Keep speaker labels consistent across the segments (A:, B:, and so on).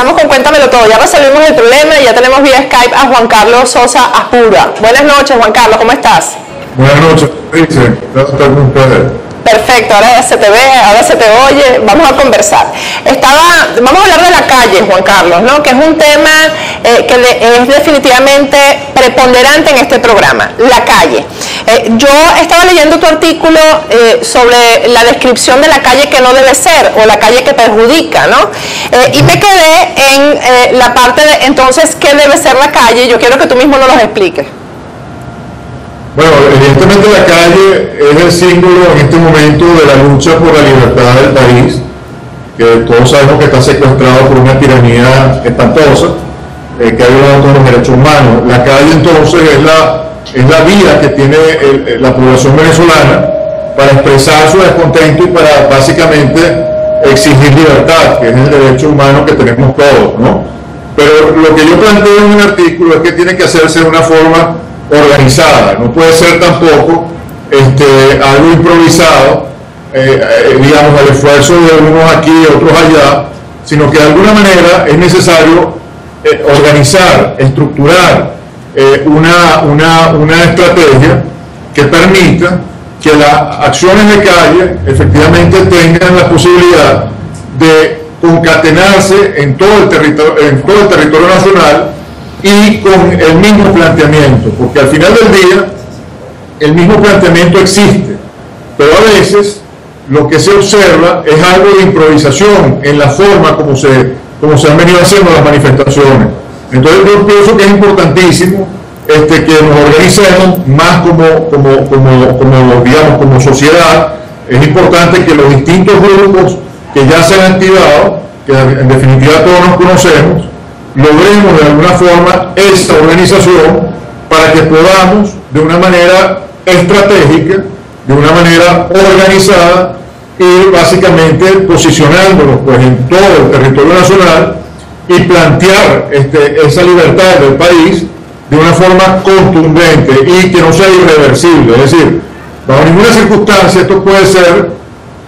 A: regresamos con Cuéntamelo Todo. Ya resolvimos el problema y ya tenemos vía Skype a Juan Carlos Sosa Apura. Buenas noches, Juan Carlos, ¿cómo estás?
B: Buenas noches, dice.
A: Perfecto, ahora se te ve, ahora se te oye, vamos a conversar. Vamos a hablar de la calle, Juan Carlos, ¿no? Que es un tema que es definitivamente preponderante en este programa, la calle. Yo estaba leyendo tu artículo sobre la descripción de la calle que no debe ser, o la calle que perjudica, ¿no? Y me quedé en la parte de, entonces, ¿qué debe ser la calle? Yo quiero que tú mismo nos lo expliques.
B: Bueno, evidentemente la calle es el símbolo en este momento de la lucha por la libertad del país, que todos sabemos que está secuestrado por una tiranía espantosa, que ha violado todos los derechos humanos. La calle entonces es la vía que tiene la población venezolana para expresar su descontento y para básicamente exigir libertad, que es el derecho humano que tenemos todos, ¿no? Pero lo que yo planteo en un artículo es que tiene que hacerse de una forma organizada, no puede ser tampoco algo improvisado, digamos, al esfuerzo de unos aquí y otros allá, sino que de alguna manera es necesario organizar, estructurar una estrategia que permita que las acciones de calle efectivamente tengan la posibilidad de concatenarse en todo el territorio nacional y con el mismo planteamiento, porque al final del día el mismo planteamiento existe, pero a veces lo que se observa es algo de improvisación en la forma como se han venido haciendo las manifestaciones. Entonces yo pienso que es importantísimo que nos organicemos más como sociedad. Es importante que los distintos grupos que ya se han activado, que en definitiva todos nos conocemos, logremos de alguna forma esta organización para que podamos de una manera estratégica, de una manera organizada, ir básicamente posicionándonos pues en todo el territorio nacional y plantear esa libertad del país de una forma contundente y que no sea irreversible. Es decir, bajo ninguna circunstancia esto puede ser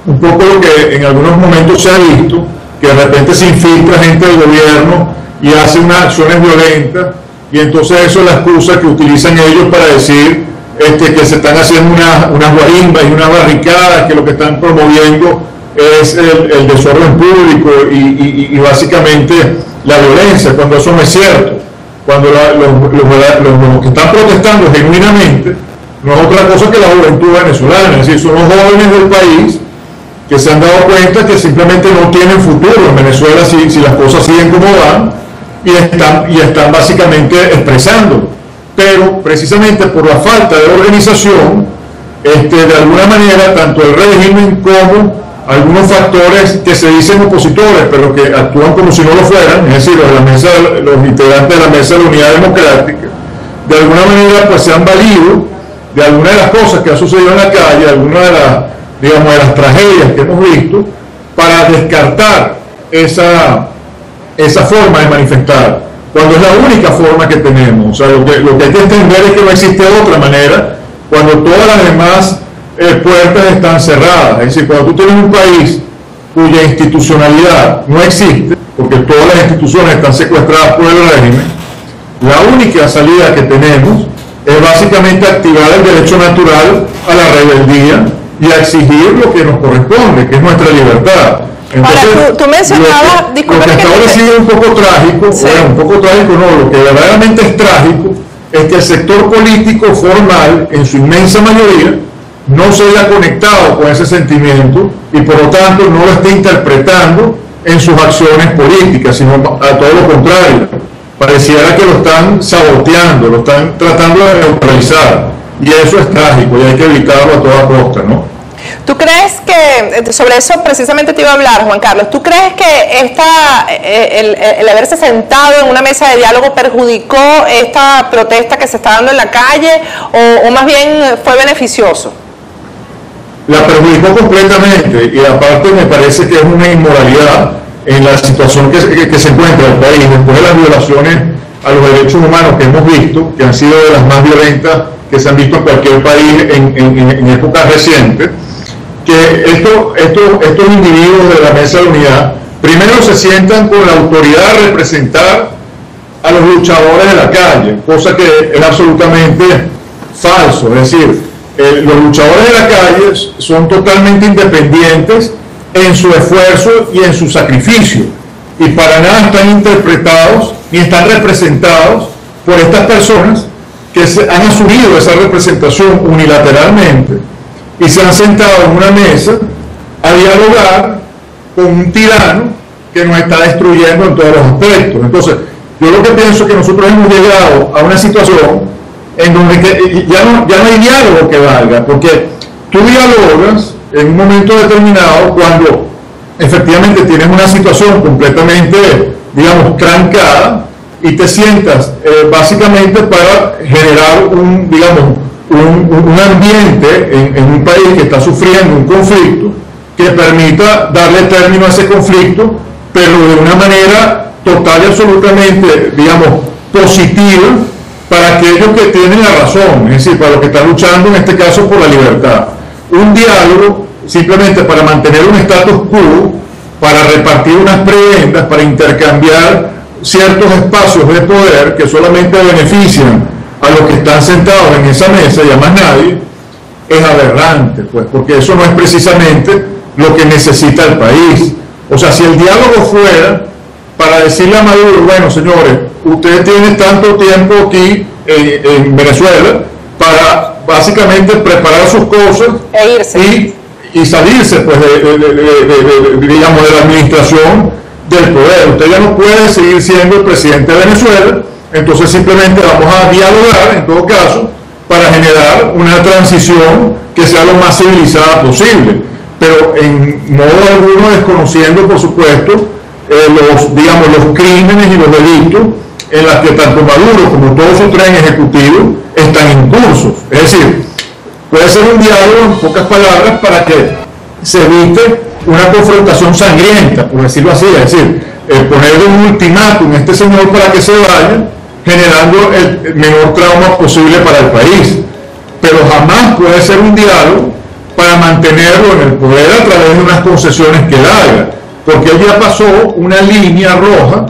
B: un poco lo que en algunos momentos se ha visto, que de repente se infiltra gente del gobierno y hace unas acciones violentas, y entonces eso es la excusa que utilizan ellos para decir que se están haciendo unas guarimbas y unas barricadas, que lo que están promoviendo es el desorden público y básicamente la violencia, cuando eso no es cierto. Cuando los que están protestando genuinamente no es otra cosa que la juventud venezolana, es decir, son los jóvenes del país que se han dado cuenta que simplemente no tienen futuro en Venezuela si las cosas siguen como van, y están básicamente expresando, pero precisamente por la falta de organización, de alguna manera, tanto el régimen como algunos factores que se dicen opositores, pero que actúan como si no lo fueran, es decir, los integrantes de la Mesa de la Unidad Democrática, de alguna manera pues se han valido de algunas de las cosas que han sucedido en la calle, algunas de las tragedias que hemos visto, para descartar esa forma de manifestar, cuando es la única forma que tenemos. O sea, lo que hay que entender es que no existe otra manera cuando todas las demás puertas están cerradas. Es decir, cuando tú tienes un país cuya institucionalidad no existe, porque todas las instituciones están secuestradas por el régimen, la única salida que tenemos es básicamente activar el derecho natural a la rebeldía y a exigir lo que nos corresponde, que es nuestra libertad. Entonces,
A: ahora, tú mencionabas,
B: lo que hasta ahora sigue un poco trágico, sí. Bueno, un poco trágico no, lo que verdaderamente es trágico es que el sector político formal, en su inmensa mayoría, no se haya conectado con ese sentimiento y por lo tanto no lo esté interpretando en sus acciones políticas, sino a todo lo contrario. Pareciera que lo están saboteando, lo están tratando de neutralizar, y eso es trágico y hay que evitarlo a toda costa, ¿no?
A: ¿Tú crees que, sobre eso precisamente te iba a hablar, Juan Carlos, ¿tú crees que el haberse sentado en una mesa de diálogo perjudicó esta protesta que se está dando en la calle o más bien fue beneficioso?
B: La perjudicó completamente, y aparte me parece que es una inmoralidad en la situación que se encuentra el país después de las violaciones a los derechos humanos que hemos visto, que han sido de las más violentas que se han visto en cualquier país en épocas recientes, que estos individuos de la Mesa de Unidad primero se sientan con la autoridad a representar a los luchadores de la calle, cosa que es absolutamente falso. Es decir, los luchadores de la calle son totalmente independientes en su esfuerzo y en su sacrificio, y para nada están interpretados ni están representados por estas personas que han asumido esa representación unilateralmente y se han sentado en una mesa a dialogar con un tirano que nos está destruyendo en todos los aspectos. Entonces, yo lo que pienso es que nosotros hemos llegado a una situación en donde ya no hay diálogo que valga, porque tú dialogas en un momento determinado cuando efectivamente tienes una situación completamente, digamos, trancada, y te sientas básicamente para generar un ambiente en un país que está sufriendo un conflicto que permita darle término a ese conflicto, pero de una manera total y absolutamente, digamos, positiva para aquellos que tienen la razón, es decir, para los que están luchando en este caso por la libertad. Un diálogo simplemente para mantener un status quo, para repartir unas prebendas, para intercambiar ciertos espacios de poder que solamente benefician a los que están sentados en esa mesa y a más nadie, es aberrante, pues, porque eso no es precisamente lo que necesita el país. O sea, si el diálogo fuera para decirle a Maduro, bueno, señores, ustedes tienen tanto tiempo aquí en Venezuela para básicamente preparar sus cosas
A: e irse
B: y salirse, pues, digamos, de la administración del poder. Usted ya no puede seguir siendo el presidente de Venezuela, entonces simplemente vamos a dialogar, en todo caso, para generar una transición que sea lo más civilizada posible, pero en modo alguno desconociendo, por supuesto, los crímenes y los delitos en las que tanto Maduro como todo su tren ejecutivo están en curso. Es decir, puede ser un diálogo, en pocas palabras, para que se evite una confrontación sangrienta, por decirlo así, es decir, ponerle un ultimátum a este señor para que se vaya, generando el menor trauma posible para el país. Pero jamás puede ser un diálogo para mantenerlo en el poder a través de unas concesiones que él haga, porque él ya pasó una línea roja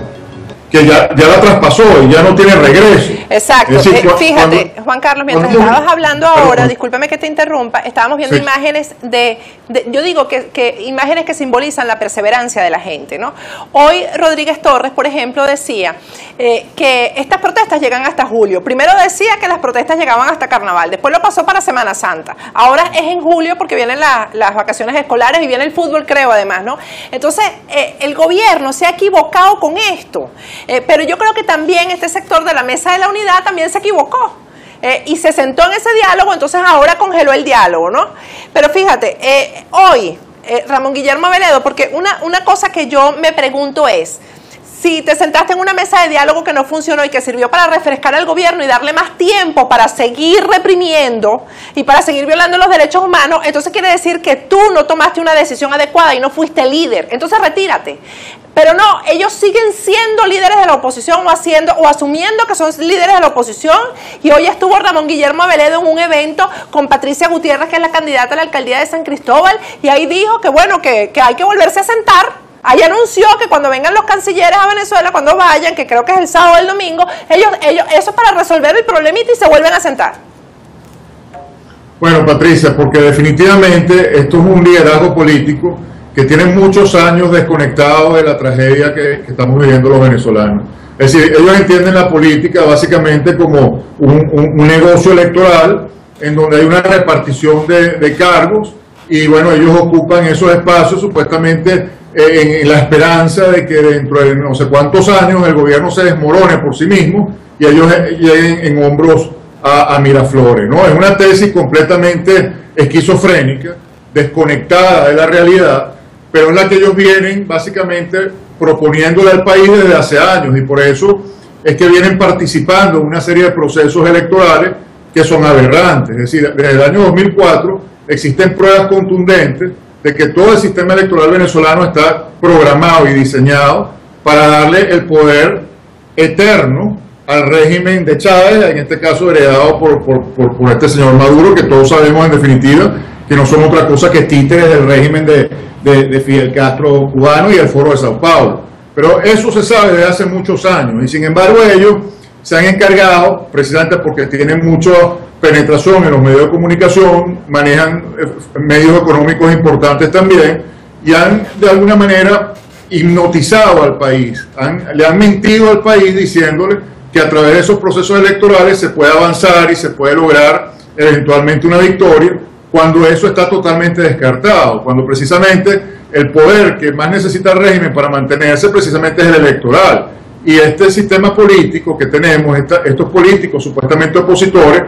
B: que ya la traspasó y ya no tiene regreso.
A: Exacto. Es decir, fíjate, Juan Carlos, mientras estabas hablando ahora, discúlpame que te interrumpa, estábamos viendo imágenes yo digo que imágenes que simbolizan la perseverancia de la gente, ¿no? Hoy Rodríguez Torres, por ejemplo, decía que estas protestas llegan hasta julio. Primero decía que las protestas llegaban hasta Carnaval, después lo pasó para Semana Santa. Ahora es en julio porque vienen las vacaciones escolares y viene el fútbol, creo, además, ¿no? Entonces, el gobierno se ha equivocado con esto. Pero yo creo que también este sector de la Mesa de la Unidad también se equivocó y se sentó en ese diálogo, entonces ahora congeló el diálogo, ¿no? Pero fíjate, hoy Ramón Guillermo Aveledo, porque una cosa que yo me pregunto es, si te sentaste en una mesa de diálogo que no funcionó y que sirvió para refrescar al gobierno y darle más tiempo para seguir reprimiendo y para seguir violando los derechos humanos, entonces quiere decir que tú no tomaste una decisión adecuada y no fuiste líder, entonces retírate. Pero no, ellos siguen siendo líderes de la oposición o asumiendo que son líderes de la oposición, y hoy estuvo Ramón Guillermo Aveledo en un evento con Patricia Gutiérrez, que es la candidata a la alcaldía de San Cristóbal, y ahí dijo que bueno, que hay que volverse a sentar. Ahí anunció que cuando vengan los cancilleres a Venezuela, cuando vayan, que creo que es el sábado o el domingo, ellos eso es para resolver el problemita y se vuelven a sentar.
B: Bueno, Patricia, porque definitivamente esto es un liderazgo político que tiene muchos años desconectado de la tragedia que estamos viviendo los venezolanos. Es decir, ellos entienden la política básicamente como un negocio electoral en donde hay una repartición de cargos, y bueno, ellos ocupan esos espacios supuestamente en la esperanza de que dentro de no sé cuántos años el gobierno se desmorone por sí mismo y ellos lleguen en hombros a Miraflores, ¿no? Es una tesis completamente esquizofrénica, desconectada de la realidad, pero es la que ellos vienen básicamente proponiéndole al país desde hace años, y por eso es que vienen participando en una serie de procesos electorales que son aberrantes. Es decir, desde el año 2004 existen pruebas contundentes de que todo el sistema electoral venezolano está programado y diseñado para darle el poder eterno al régimen de Chávez, en este caso heredado por este señor Maduro, que todos sabemos en definitiva que no son otra cosa que títeres del régimen de Fidel Castro cubano y el Foro de Sao Paulo. Pero eso se sabe desde hace muchos años, y sin embargo ellos se han encargado, precisamente porque tienen mucha penetración en los medios de comunicación, manejan medios económicos importantes también, y han de alguna manera hipnotizado al país, le han mentido al país diciéndole que a través de esos procesos electorales se puede avanzar y se puede lograr eventualmente una victoria, cuando eso está totalmente descartado, cuando precisamente el poder que más necesita el régimen para mantenerse precisamente es el electoral. Y este sistema político que tenemos, estos políticos supuestamente opositores,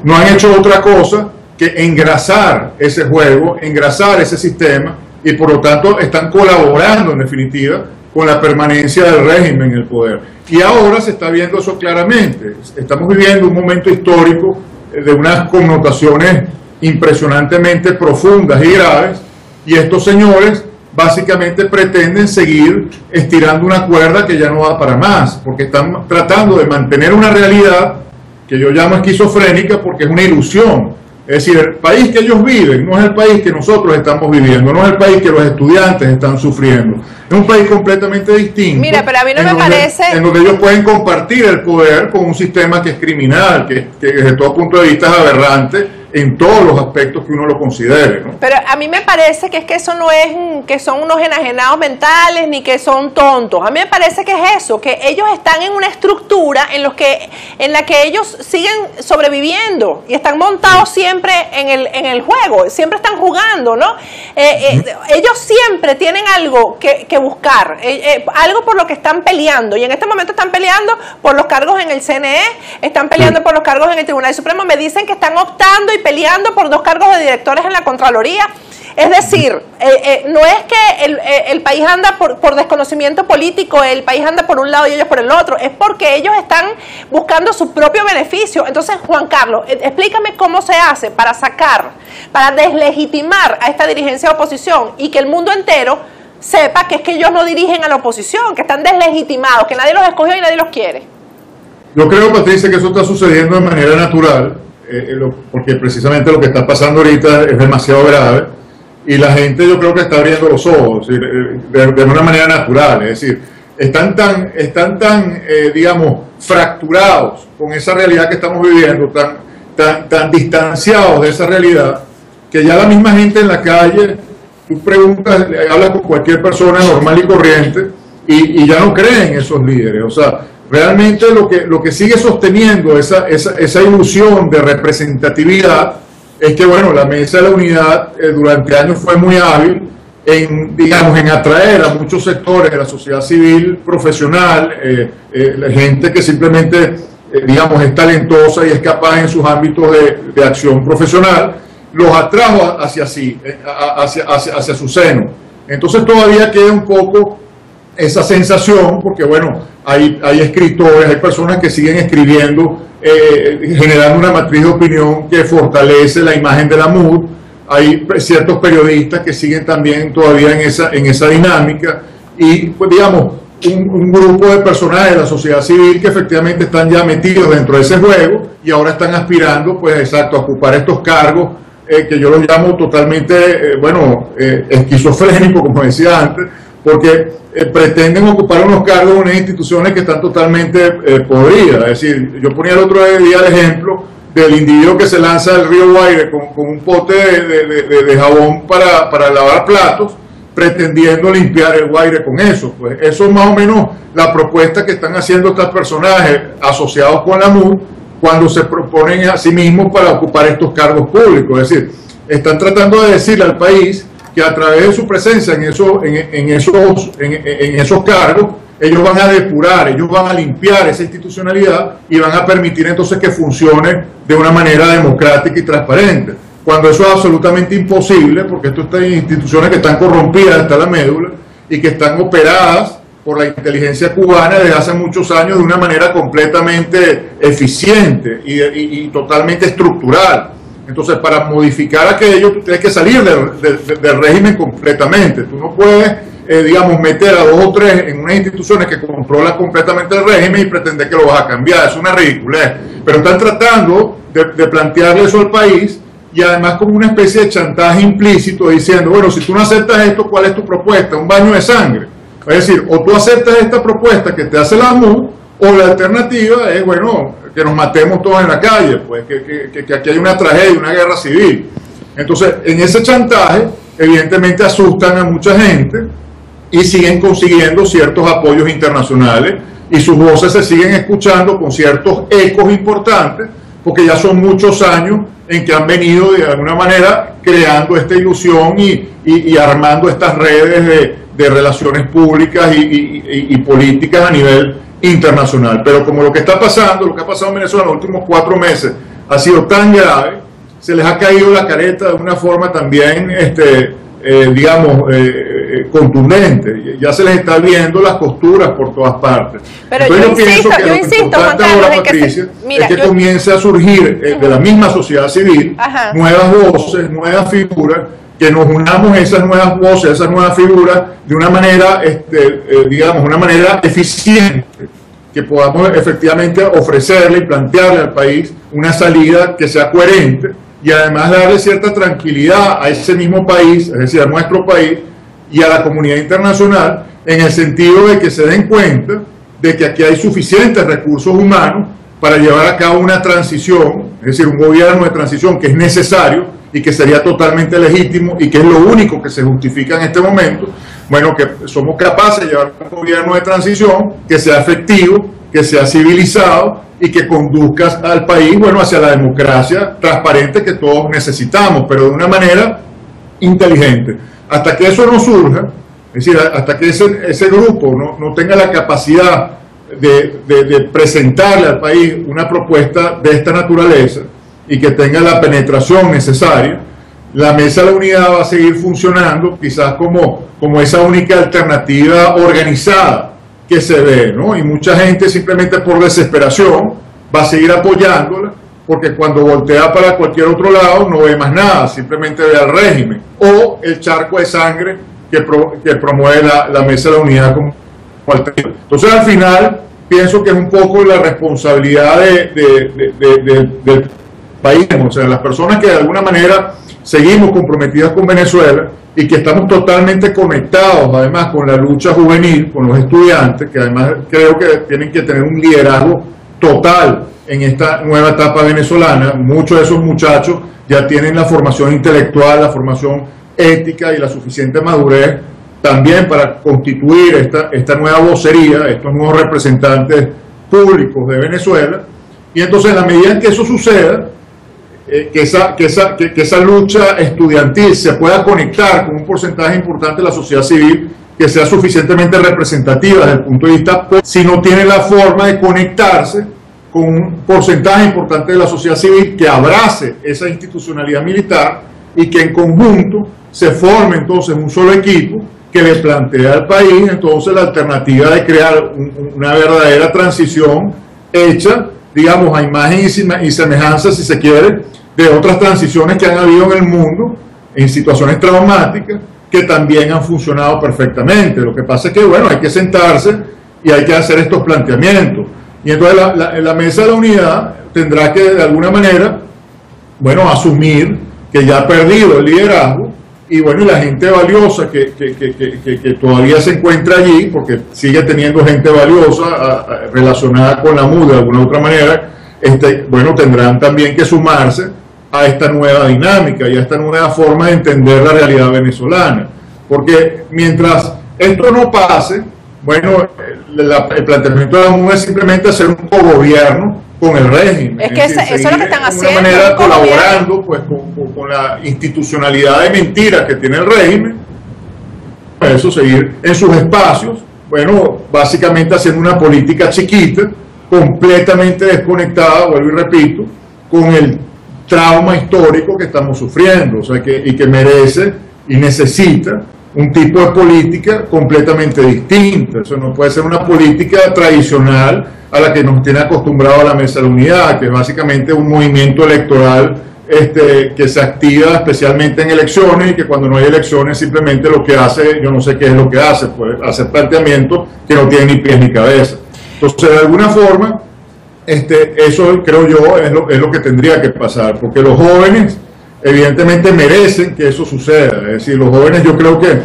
B: no han hecho otra cosa que engrasar ese juego, engrasar ese sistema, y por lo tanto están colaborando en definitiva con la permanencia del régimen en el poder. Y ahora se está viendo eso claramente. Estamos viviendo un momento histórico de unas connotaciones impresionantemente profundas y graves, y estos señores básicamente pretenden seguir estirando una cuerda que ya no da para más, porque están tratando de mantener una realidad que yo llamo esquizofrénica, porque es una ilusión. Es decir, el país que ellos viven no es el país que nosotros estamos viviendo, no es el país que los estudiantes están sufriendo. Es un país completamente distinto.
A: Mira, pero a mí no me parece...
B: En donde ellos pueden compartir el poder con un sistema que es criminal, que desde todo punto de vista es aberrante en todos los aspectos que uno lo considere, ¿no?
A: Pero a mí me parece que es que eso no es que son unos enajenados mentales ni que son tontos. A mí me parece que es eso, que ellos están en una estructura en la que ellos siguen sobreviviendo y están montados siempre en el juego, siempre están jugando, ¿no? Ellos siempre tienen algo que buscar, algo por lo que están peleando, y en este momento están peleando por los cargos en el CNE, están peleando por los cargos en el Tribunal Supremo. Me dicen que están optando y peleando por 2 cargos de directores en la Contraloría. Es decir, no es que el país anda por desconocimiento político, el país anda por un lado y ellos por el otro, es porque ellos están buscando su propio beneficio. Entonces, Juan Carlos, explícame cómo se hace para deslegitimar a esta dirigencia de oposición y que el mundo entero sepa que es que ellos no dirigen a la oposición, que están deslegitimados, que nadie los escogió y nadie los quiere.
B: Yo creo, Patricia, que eso está sucediendo de manera natural, porque precisamente lo que está pasando ahorita es demasiado grave, y la gente yo creo que está abriendo los ojos de una manera natural. Es decir, están tan digamos, fracturados con esa realidad que estamos viviendo, tan distanciados de esa realidad, que ya la misma gente en la calle, tú preguntas, hablas con cualquier persona normal y corriente, y ya no creen esos líderes. O sea, realmente lo que sigue sosteniendo esa ilusión de representatividad es que, bueno, la Mesa de la Unidad durante años fue muy hábil en atraer a muchos sectores de la sociedad civil profesional, gente que simplemente, digamos, es talentosa y es capaz en sus ámbitos de acción profesional, los atrajo hacia su seno. Entonces todavía queda un poco esa sensación, porque bueno, hay escritores, hay personas que siguen escribiendo, generando una matriz de opinión que fortalece la imagen de la MUD. Hay ciertos periodistas que siguen también todavía en esa dinámica, y pues digamos, un grupo de personajes de la sociedad civil que efectivamente están ya metidos dentro de ese juego y ahora están aspirando, pues exacto, a ocupar estos cargos que yo los llamo totalmente, esquizofrénicos, como decía antes, porque pretenden ocupar unos cargos en unas instituciones que están totalmente podridas. Es decir, yo ponía el otro día el ejemplo del individuo que se lanza al río Guaire con un pote de jabón para lavar platos, pretendiendo limpiar el Guaire con eso. Pues eso es más o menos la propuesta que están haciendo estos personajes asociados con la MUD cuando se proponen a sí mismos para ocupar estos cargos públicos. Es decir, están tratando de decirle al país que a través de su presencia en esos cargos, ellos van a depurar, ellos van a limpiar esa institucionalidad y van a permitir entonces que funcione de una manera democrática y transparente, cuando eso es absolutamente imposible, porque esto está en instituciones que están corrompidas hasta la médula y que están operadas por la inteligencia cubana desde hace muchos años de una manera completamente eficiente y totalmente estructural. Entonces, para modificar aquello, tú tienes que salir del régimen completamente. Tú no puedes, digamos, meter a 2 o 3 en unas instituciones que controlan completamente el régimen y pretender que lo vas a cambiar. Es una ridiculez. Pero están tratando de plantearle eso al país y además como una especie de chantaje implícito diciendo, bueno, si tú no aceptas esto, ¿cuál es tu propuesta? Un baño de sangre. Es decir, o tú aceptas esta propuesta que te hace la MUD, o la alternativa es, bueno, que nos matemos todos en la calle, pues que aquí hay una tragedia, una guerra civil. Entonces, en ese chantaje, evidentemente asustan a mucha gente y siguen consiguiendo ciertos apoyos internacionales y sus voces se siguen escuchando con ciertos ecos importantes, porque ya son muchos años en que han venido de alguna manera creando esta ilusión y armando estas redes de relaciones públicas y políticas a nivel internacional. Pero como lo que está pasando, lo que ha pasado en Venezuela en los últimos 4 meses ha sido tan grave, se les ha caído la careta de una forma también, digamos, contundente. Ya se les está viendo las costuras por todas partes.
A: Pero
B: entonces
A: yo insisto, Juan Carlos,
B: ahora, Patricia, es que comience a surgir de la misma sociedad civil nuevas voces, nuevas figuras, que nos unamos esas nuevas voces, esas nuevas figuras de una manera, digamos, una manera eficiente, que podamos efectivamente ofrecerle y plantearle al país una salida que sea coherente y además darle cierta tranquilidad a ese mismo país, es decir, a nuestro país y a la comunidad internacional, en el sentido de que se den cuenta de que aquí hay suficientes recursos humanos para llevar a cabo una transición, es decir, un gobierno de transición que es necesario y que sería totalmente legítimo y que es lo único que se justifica en este momento. Bueno, que somos capaces de llevar un gobierno de transición que sea efectivo, que sea civilizado y que conduzca al país, bueno, hacia la democracia transparente que todos necesitamos, pero de una manera inteligente. Hasta que eso no surja, es decir, hasta que ese grupo no tenga la capacidad de presentarle al país una propuesta de esta naturaleza y que tenga la penetración necesaria, la Mesa de la Unidad va a seguir funcionando quizás como esa única alternativa organizada que se ve, ¿no? Y mucha gente simplemente por desesperación va a seguir apoyándola, porque cuando voltea para cualquier otro lado no ve más nada, simplemente ve al régimen o el charco de sangre que promueve la Mesa de la Unidad como alternativa. Entonces, al final, pienso que es un poco la responsabilidad del país, o sea, las personas que de alguna manera seguimos comprometidas con Venezuela y que estamos totalmente conectados además con la lucha juvenil, con los estudiantes, que además creo que tienen que tener un liderazgo total en esta nueva etapa venezolana. Muchos de esos muchachos ya tienen la formación intelectual, la formación ética y la suficiente madurez también para constituir esta nueva vocería, estos nuevos representantes públicos de Venezuela. Y entonces, en la medida en que eso suceda, que esa lucha estudiantil se pueda conectar con un porcentaje importante de la sociedad civil que sea suficientemente representativa desde el punto de vista, si no tiene la forma de conectarse con un porcentaje importante de la sociedad civil que abrace esa institucionalidad militar y que en conjunto se forme entonces un solo equipo que le plantea al país entonces la alternativa de crear una verdadera transición hecha, digamos, a imagen y semejanza, si se quiere, de otras transiciones que han habido en el mundo en situaciones traumáticas que también han funcionado perfectamente. Lo que pasa es que, bueno, hay que sentarse y hay que hacer estos planteamientos. Y entonces la Mesa de la Unidad tendrá que, de alguna manera, bueno, asumir que ya ha perdido el liderazgo y, bueno, y la gente valiosa que todavía se encuentra allí, porque sigue teniendo gente valiosa relacionada con la MUD de alguna u otra manera, bueno, tendrán también que sumarse a esta nueva dinámica y a esta nueva forma de entender la realidad venezolana. Porque mientras esto no pase, bueno, el planteamiento de la MUD es simplemente hacer un cogobierno con el régimen.
A: Es que eso es lo que están haciendo.
B: De alguna manera colaborando pues, con la institucionalidad de mentiras que tiene el régimen, para eso seguir en sus espacios, bueno, básicamente haciendo una política chiquita, completamente desconectada, vuelvo y repito, con el trauma histórico que estamos sufriendo, o sea, y que merece y necesita un tipo de política completamente distinta. Eso no puede ser una política tradicional a la que nos tiene acostumbrado la Mesa de la Unidad, que es básicamente un movimiento electoral que se activa especialmente en elecciones y que cuando no hay elecciones simplemente lo que hace, yo no sé qué es lo que hace, pues hacer planteamientos que no tienen ni pies ni cabeza. Entonces, de alguna forma, eso creo yo es lo que tendría que pasar, porque los jóvenes evidentemente merecen que eso suceda. Es decir, los jóvenes, yo creo que,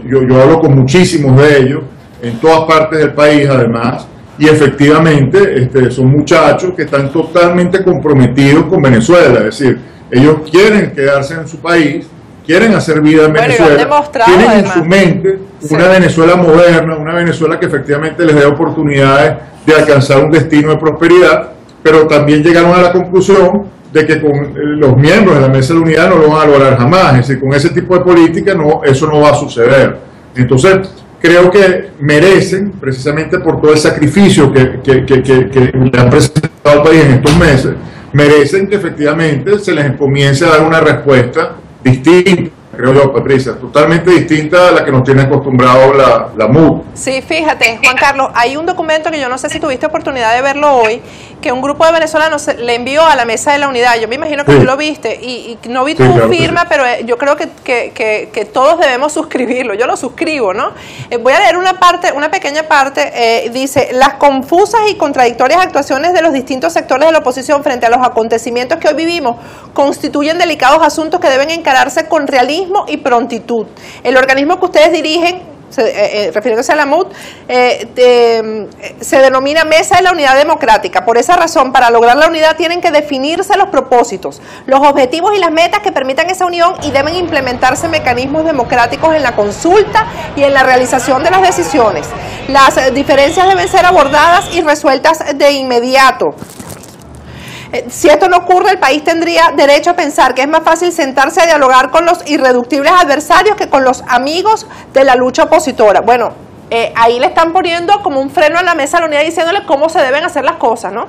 B: yo hablo con muchísimos de ellos, en todas partes del país además, y efectivamente son muchachos que están totalmente comprometidos con Venezuela. Es decir, ellos quieren quedarse en su país, quieren hacer vida en Venezuela, tienen en su mente una Venezuela moderna, una Venezuela que efectivamente les dé oportunidades de alcanzar un destino de prosperidad, pero también llegaron a la conclusión de que con los miembros de la Mesa de la Unidad no lo van a lograr jamás. Es decir, con ese tipo de política eso no va a suceder. Entonces, creo que merecen, precisamente por todo el sacrificio que le han presentado al país en estos meses, merecen que efectivamente se les comience a dar una respuesta distinta, creo yo, Patricia, totalmente distinta a la que nos tiene acostumbrado la MUD.
A: Sí, fíjate, Juan Carlos, hay un documento que yo no sé si tuviste oportunidad de verlo hoy, que un grupo de venezolanos le envió a la Mesa de la Unidad. Yo me imagino que tú lo viste y no vi tu firma, pero yo creo que todos debemos suscribirlo. Yo lo suscribo, ¿no? Voy a leer una pequeña parte. Dice: las confusas y contradictorias actuaciones de los distintos sectores de la oposición frente a los acontecimientos que hoy vivimos constituyen delicados asuntos que deben encararse con realismo y prontitud. El organismo que ustedes dirigen, refiriéndose a la MUD, se denomina Mesa de la Unidad Democrática. Por esa razón, para lograr la unidad tienen que definirse los propósitos, los objetivos y las metas que permitan esa unión, y deben implementarse mecanismos democráticos en la consulta y en la realización de las decisiones. Las diferencias deben ser abordadas y resueltas de inmediato. Si esto no ocurre, el país tendría derecho a pensar que es más fácil sentarse a dialogar con los irreductibles adversarios que con los amigos de la lucha opositora. Bueno, ahí le están poniendo como un freno a la Mesa de la Unidad, diciéndole cómo se deben hacer las cosas, ¿no?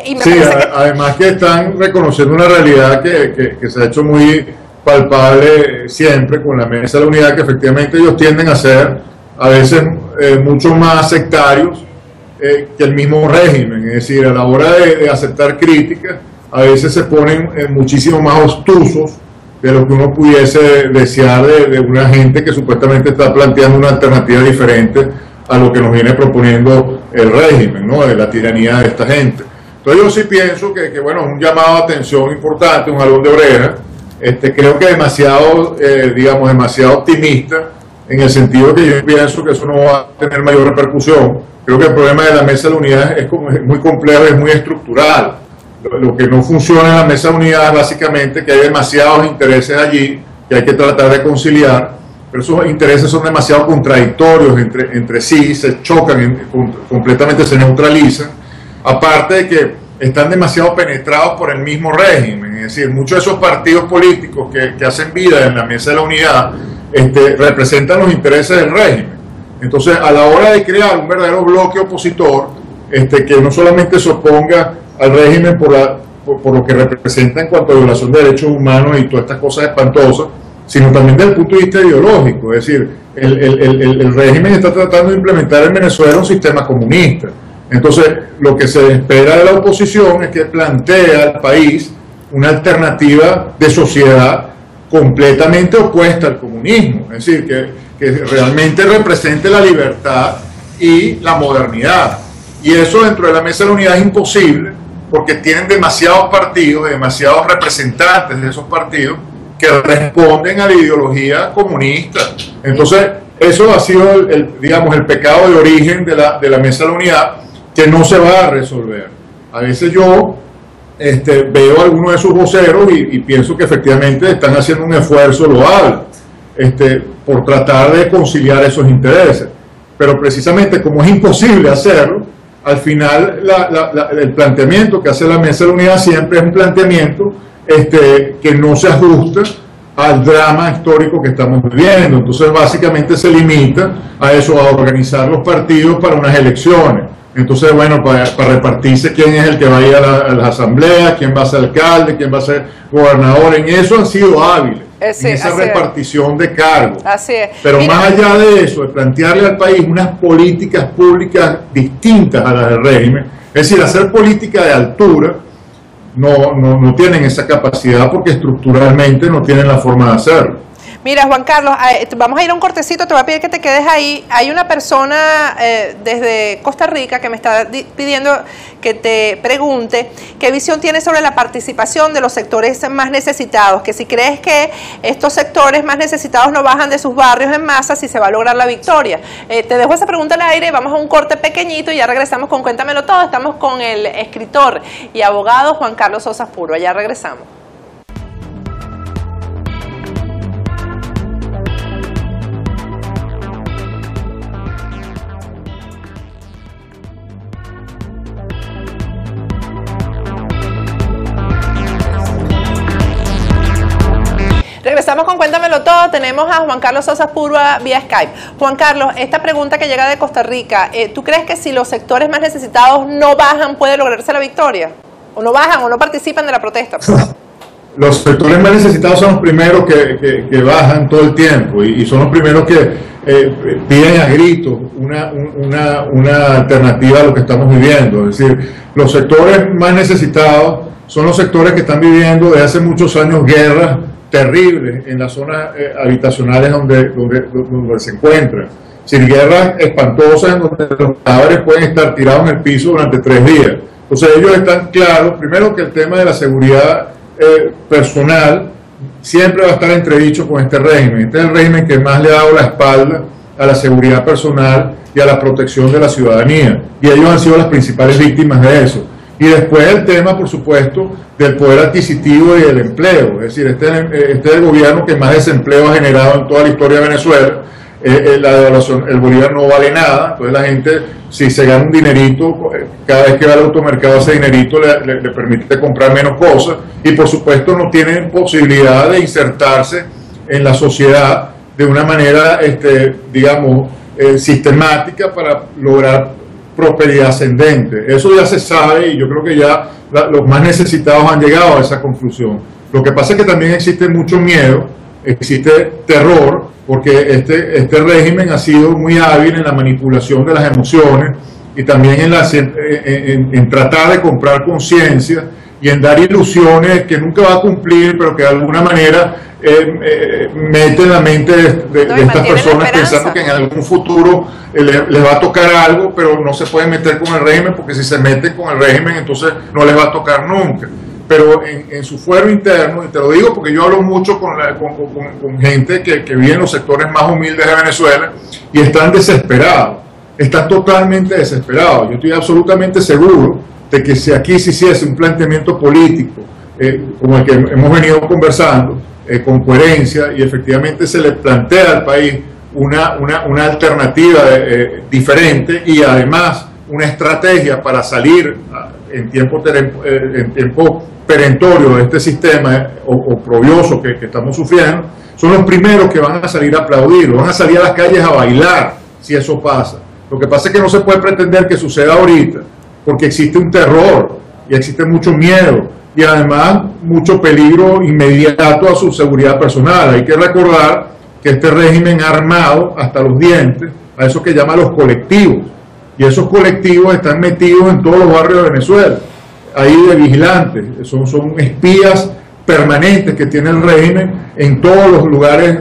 A: Y me parece que...
B: además que están reconociendo una realidad que se ha hecho muy palpable siempre con la Mesa de la Unidad, que efectivamente ellos tienden a ser a veces mucho más sectarios que el mismo régimen. Es decir, a la hora de aceptar críticas, a veces se ponen muchísimo más obtusos de lo que uno pudiese desear de una gente que supuestamente está planteando una alternativa diferente a lo que nos viene proponiendo el régimen, ¿no? De la tiranía de esta gente. Entonces yo sí pienso que bueno, es un llamado de atención importante, un jalón de oreja. Creo que demasiado, demasiado optimista, en el sentido que yo pienso que eso no va a tener mayor repercusión. Creo que el problema de la Mesa de la Unidad es muy complejo, es muy estructural. Lo que no funciona en la Mesa de la Unidad es básicamente que hay demasiados intereses allí que hay que tratar de conciliar, pero esos intereses son demasiado contradictorios entre sí, se chocan, completamente se neutralizan, aparte de que están demasiado penetrados por el mismo régimen. Es decir, muchos de esos partidos políticos que hacen vida en la Mesa de la Unidad representan los intereses del régimen. Entonces, a la hora de crear un verdadero bloque opositor, que no solamente se oponga al régimen por lo que representa en cuanto a violación de derechos humanos y todas estas cosas espantosas, sino también desde el punto de vista ideológico. Es decir, el régimen está tratando de implementar en Venezuela un sistema comunista. Entonces, lo que se espera de la oposición es que plantee al país una alternativa de sociedad completamente opuesta al comunismo. Es decir, que realmente represente la libertad y la modernidad. Y eso dentro de la Mesa de la Unidad es imposible, porque tienen demasiados partidos, demasiados representantes de esos partidos que responden a la ideología comunista. Entonces, eso ha sido el pecado de origen de la Mesa de la Unidad, que no se va a resolver. A veces yo veo a algunos de sus voceros y pienso que efectivamente están haciendo un esfuerzo loable por tratar de conciliar esos intereses, pero precisamente como es imposible hacerlo, al final el planteamiento que hace la Mesa de la Unidad siempre es un planteamiento que no se ajusta al drama histórico que estamos viviendo. Entonces básicamente se limita a eso, a organizar los partidos para unas elecciones. Entonces, bueno, para repartirse quién es el que va a ir a las asambleas, quién va a ser alcalde, quién va a ser gobernador, en eso han sido hábiles, en esa repartición de cargos.
A: Así es.
B: Pero más allá de eso, de plantearle al país unas políticas públicas distintas a las del régimen, es decir, hacer política de altura, no tienen esa capacidad porque estructuralmente no tienen la forma de hacerlo.
A: Mira, Juan Carlos, vamos a ir a un cortecito, te voy a pedir que te quedes ahí. Hay una persona desde Costa Rica que me está pidiendo que te pregunte qué visión tienes sobre la participación de los sectores más necesitados, que si crees que estos sectores más necesitados no bajan de sus barrios en masa, si se va a lograr la victoria. Te dejo esa pregunta al aire, vamos a un corte pequeñito y ya regresamos con Cuéntamelo Todo. Estamos con el escritor y abogado Juan Carlos Sosa Purua, ya regresamos. Regresamos con Cuéntamelo Todo. Tenemos a Juan Carlos Sosa Purua vía Skype. Juan Carlos, esta pregunta que llega de Costa Rica, ¿tú crees que si los sectores más necesitados no bajan, puede lograrse la victoria? ¿O no bajan o no participan de la protesta?
B: Los sectores más necesitados son los primeros que bajan todo el tiempo y son los primeros que piden a gritos una alternativa a lo que estamos viviendo. Es decir, los sectores más necesitados son los sectores que están viviendo desde hace muchos años guerras terribles en las zonas habitacionales donde se encuentran. Sin guerras espantosas en donde los cadáveres pueden estar tirados en el piso durante 3 días. Entonces ellos están claros, primero que el tema de la seguridad personal siempre va a estar entredicho con este régimen. Este es el régimen que más le ha dado la espalda a la seguridad personal y a la protección de la ciudadanía. Y ellos han sido las principales víctimas de eso. Y después el tema, por supuesto, del poder adquisitivo y del empleo. Es decir, este es el gobierno que más desempleo ha generado en toda la historia de Venezuela. La devaluación, el bolívar no vale nada, entonces la gente, si se gana un dinerito, cada vez que va al automercado ese dinerito le permite comprar menos cosas y por supuesto no tienen posibilidad de insertarse en la sociedad de una manera, digamos, sistemática para lograr prosperidad ascendente. Eso ya se sabe y yo creo que ya los más necesitados han llegado a esa conclusión. Lo que pasa es que también existe mucho miedo, existe terror, porque este régimen ha sido muy hábil en la manipulación de las emociones y también en tratar de comprar conciencia y en dar ilusiones que nunca va a cumplir, pero que de alguna manera mete en la mente de estas personas pensando que en algún futuro les va a tocar algo, pero no se puede meter con el régimen, porque si se meten con el régimen entonces no les va a tocar nunca. Pero en su fuero interno, y te lo digo porque yo hablo mucho con gente que vive en los sectores más humildes de Venezuela y están desesperados, están totalmente desesperados. Yo estoy absolutamente seguro de que si aquí se hiciese un planteamiento político como el que hemos venido conversando, con coherencia, y efectivamente se le plantea al país una alternativa diferente y además una estrategia para salir en tiempo perentorio de este sistema oprobioso que estamos sufriendo, son los primeros que van a salir a aplaudir, van a salir a las calles a bailar si eso pasa. Lo que pasa es que no se puede pretender que suceda ahorita, porque existe un terror y existe mucho miedo y además mucho peligro inmediato a su seguridad personal. Hay que recordar que este régimen ha armado hasta los dientes a eso que llama los colectivos, y esos colectivos están metidos en todos los barrios de Venezuela, ahí de vigilantes, son espías permanentes que tiene el régimen en todos los lugares,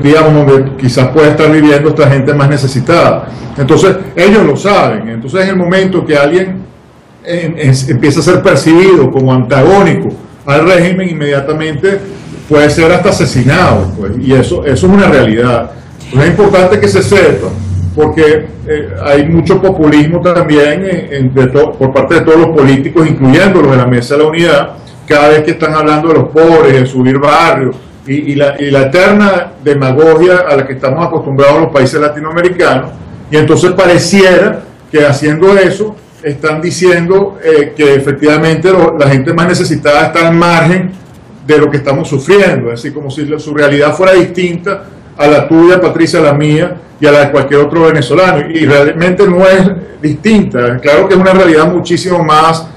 B: digamos, donde quizás puede estar viviendo esta gente más necesitada. Entonces, ellos lo saben. Entonces, en el momento que alguien empieza a ser percibido como antagónico al régimen, inmediatamente puede ser hasta asesinado, pues, y eso es una realidad. Entonces, es importante que se sepa, porque hay mucho populismo también por parte de todos los políticos, incluyendo los de la Mesa de la Unidad, cada vez que están hablando de los pobres, de subir barrios, y la eterna demagogia a la que estamos acostumbrados en los países latinoamericanos, y entonces pareciera que haciendo eso están diciendo que efectivamente la gente más necesitada está al margen de lo que estamos sufriendo, es decir, como si su realidad fuera distinta a la tuya, Patricia, a la mía y a la de cualquier otro venezolano, y realmente no es distinta. Claro que es una realidad muchísimo más,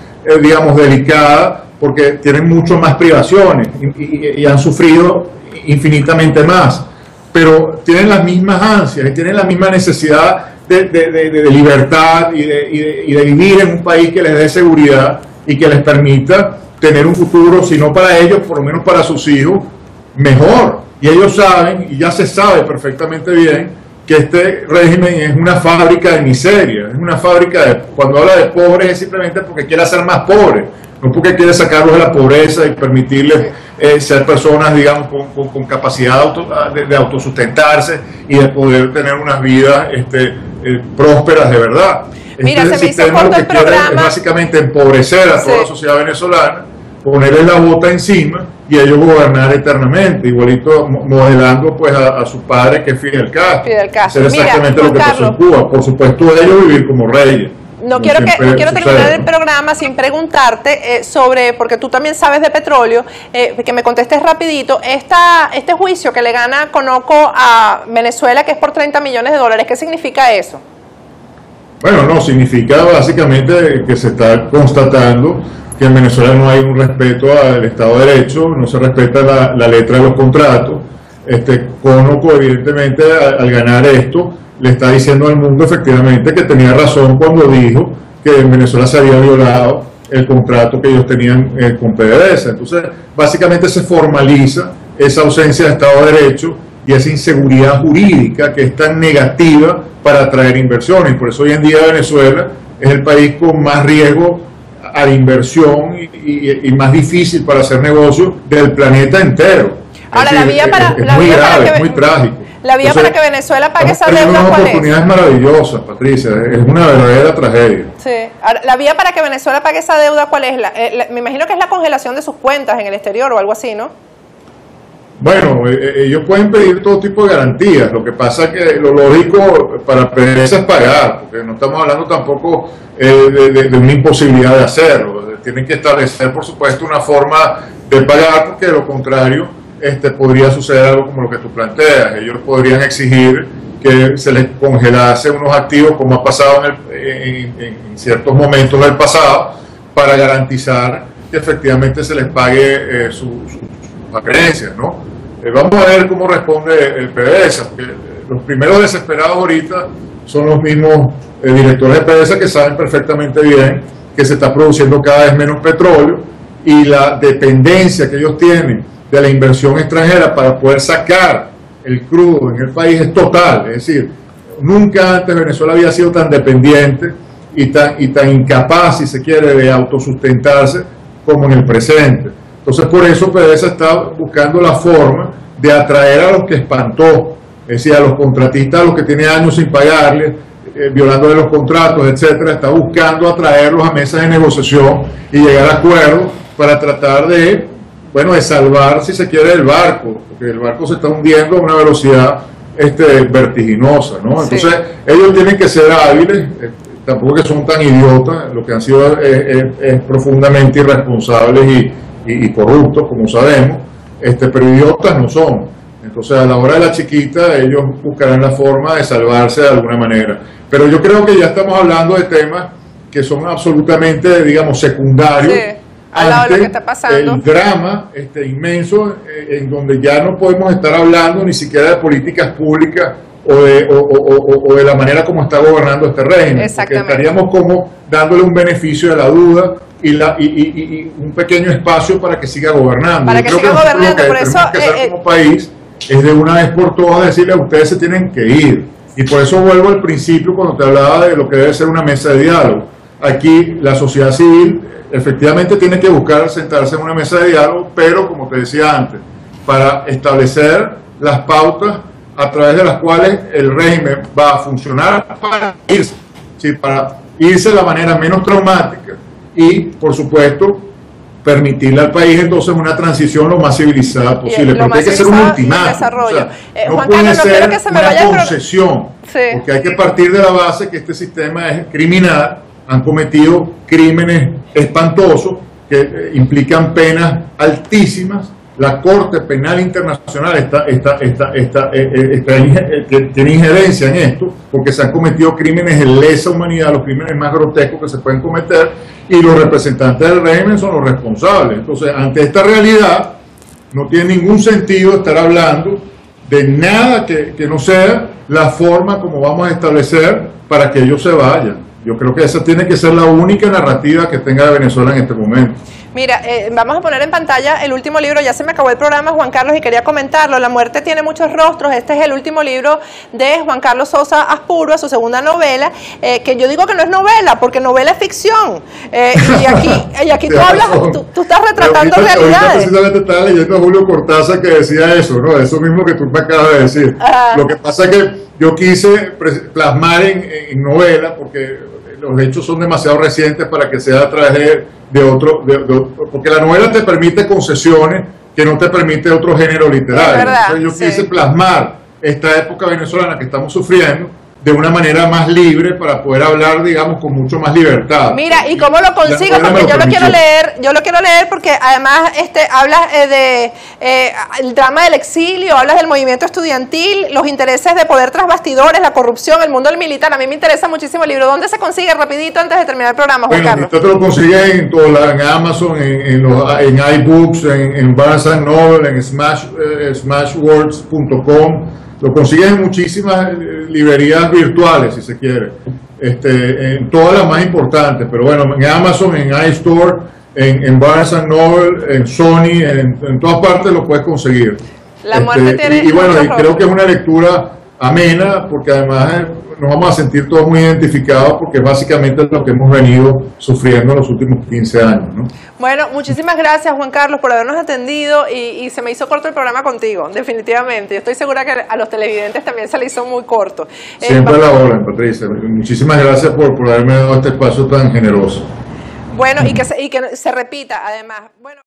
B: digamos, delicada, porque tienen mucho más privaciones y han sufrido infinitamente más, pero tienen las mismas ansias y tienen la misma necesidad de libertad y de vivir en un país que les dé seguridad y que les permita tener un futuro, si no para ellos, por lo menos para sus hijos, mejor. Y ellos saben, y ya se sabe perfectamente bien, que este régimen es una fábrica de miseria, es una fábrica de, cuando habla de pobres es simplemente porque quiere hacer más pobres, no porque quiere sacarlos de la pobreza y permitirles ser personas, digamos, con capacidad de autosustentarse y de poder tener unas vidas prósperas de verdad.
A: Mira, se me hizo corto el programa.
B: Es básicamente empobrecer a toda la sociedad venezolana, ponerle la bota encima y ellos gobernar eternamente, igualito modelando pues a su padre, que es Fidel Castro. Ser exactamente lo que pasó en Cuba. Por supuesto, ellos vivir como reyes.
A: No quiero terminar el programa sin preguntarte sobre, porque tú también sabes de petróleo, que me contestes rapidito, este juicio que le gana Conoco a Venezuela, que es por 30 millones de dólares, ¿qué significa eso?
B: Bueno, no, significa básicamente que se está constatando que en Venezuela no hay un respeto al Estado de Derecho, no se respeta la letra de los contratos. Conoco, evidentemente, al ganar esto, le está diciendo al mundo efectivamente que tenía razón cuando dijo que en Venezuela se había violado el contrato que ellos tenían con PDVSA. Entonces, básicamente se formaliza esa ausencia de Estado de Derecho y esa inseguridad jurídica que es tan negativa para atraer inversiones. Por eso hoy en día Venezuela es el país con más riesgo a la inversión y más difícil para hacer negocio del planeta entero.
A: Ahora,
B: es decir, es muy grave, es muy trágico.
A: La vía para que Venezuela pague esa deuda, ¿cuál es?
B: Oportunidades maravillosas, Patricia, es una verdadera tragedia.
A: Sí. Ahora, la vía para que Venezuela pague esa deuda, ¿cuál es? Me imagino que es la congelación de sus cuentas en el exterior o algo así, ¿no?
B: Bueno, ellos pueden pedir todo tipo de garantías. Lo que pasa es que lo lógico para PDVSA es pagar, porque no estamos hablando tampoco de una imposibilidad de hacerlo. Tienen que establecer, por supuesto, una forma de pagar, porque de lo contrario podría suceder algo como lo que tú planteas. Ellos podrían exigir que se les congelase unos activos, como ha pasado en ciertos momentos del pasado, para garantizar que efectivamente se les pague sus acreencias, ¿no? Vamos a ver cómo responde el PDVSA, porque los primeros desesperados ahorita son los mismos directores de PDVSA, que saben perfectamente bien que se está produciendo cada vez menos petróleo y la dependencia que ellos tienen de la inversión extranjera para poder sacar el crudo en el país es total. Es decir, nunca antes Venezuela había sido tan dependiente y tan incapaz, si se quiere, de autosustentarse como en el presente. Entonces, por eso PDVSA está buscando la forma de atraer a los que espantó, es decir, a los contratistas, a los que tienen años sin pagarles, violándole los contratos, etcétera. Está buscando atraerlos a mesas de negociación y llegar a acuerdos para tratar de salvar, si se quiere, el barco, porque el barco se está hundiendo a una velocidad vertiginosa, ¿no? Entonces, ellos tienen que ser hábiles, tampoco que son tan idiotas, lo que han sido es profundamente irresponsables y corruptos, como sabemos, pero idiotas no son. Entonces, a la hora de la chiquita, ellos buscarán la forma de salvarse de alguna manera. Pero yo creo que ya estamos hablando de temas que son absolutamente, digamos, secundarios.
A: Sí, al lado de lo que está pasando.
B: El drama inmenso en donde ya no podemos estar hablando ni siquiera de políticas públicas o de la manera como está gobernando este régimen. Porque estaríamos como dándole un beneficio de la duda y un pequeño espacio para que siga gobernando.
A: Para que siga gobernando, por eso
B: que hacer como país es de una vez por todas decirle a ustedes se tienen que ir. Y por eso vuelvo al principio cuando te hablaba de lo que debe ser una mesa de diálogo. Aquí la sociedad civil efectivamente tiene que buscar sentarse en una mesa de diálogo, pero como te decía antes, para establecer las pautas a través de las cuales el régimen va a funcionar para irse, ¿sí? Para irse de la manera menos traumática y, por supuesto, permitirle al país entonces una transición lo más civilizada posible, porque hay que ser un ultimátum, o sea, no
A: Juan
B: puede
A: Carlos, no
B: ser
A: quiero que se me
B: una
A: vaya
B: concesión,
A: sí.
B: Porque hay que partir de la base que este sistema es criminal, han cometido crímenes espantosos que implican penas altísimas. La Corte Penal Internacional tiene injerencia en esto, porque se han cometido crímenes de lesa humanidad, los crímenes más grotescos que se pueden cometer, y los representantes del régimen son los responsables. Entonces, ante esta realidad, no tiene ningún sentido estar hablando de nada que no sea la forma como vamos a establecer para que ellos se vayan. Yo creo que esa tiene que ser la única narrativa que tenga Venezuela en este momento.
A: Mira, vamos a poner en pantalla el último libro, ya se me acabó el programa, Juan Carlos, y quería comentarlo. La muerte tiene muchos rostros. Este es el último libro de Juan Carlos Sosa Aspurua, su segunda novela, que yo digo que no es novela, porque novela es ficción. Y aquí tú hablas, tú estás retratando realidades.
B: Ahorita precisamente estaba leyendo a Julio Cortázar que decía eso, ¿no? Eso mismo que tú me acabas de decir. Lo que pasa es que yo quise plasmar en novela, porque los hechos son demasiado recientes para que sea a través de otro, porque la novela te permite concesiones que no te permite otro género literario.
A: Verdad,
B: entonces yo quise plasmar esta época venezolana que estamos sufriendo de una manera más libre para poder hablar, digamos, con mucho más libertad.
A: Mira, ¿y cómo lo consigo? Porque yo lo quiero leer porque además hablas el drama del exilio, hablas del movimiento estudiantil, los intereses de poder tras bastidores, la corrupción, el mundo del militar. A mí me interesa muchísimo el libro. ¿Dónde se consigue? Rapidito antes de terminar el programa, Juan Carlos.
B: Usted lo consigue en Amazon, en iBooks, en Barnes & Noble, en Smashwords.com. Lo consigues en muchísimas librerías virtuales, si se quiere, en todas las más importantes, pero bueno, en Amazon, en iStore, en Barnes & Noble, en Sony, en todas partes lo puedes conseguir.
A: La muerte tiene
B: y bueno, creo que es una lectura amena, porque además nos vamos a sentir todos muy identificados, porque es básicamente lo que hemos venido sufriendo en los últimos 15 años, ¿no?
A: Bueno, muchísimas gracias, Juan Carlos, por habernos atendido, y se me hizo corto el programa contigo, definitivamente. Yo estoy segura que a los televidentes también se le hizo muy corto.
B: Siempre a la orden, Patricia. Muchísimas gracias por haberme dado este espacio tan generoso.
A: Bueno, y que se repita, además. Bueno.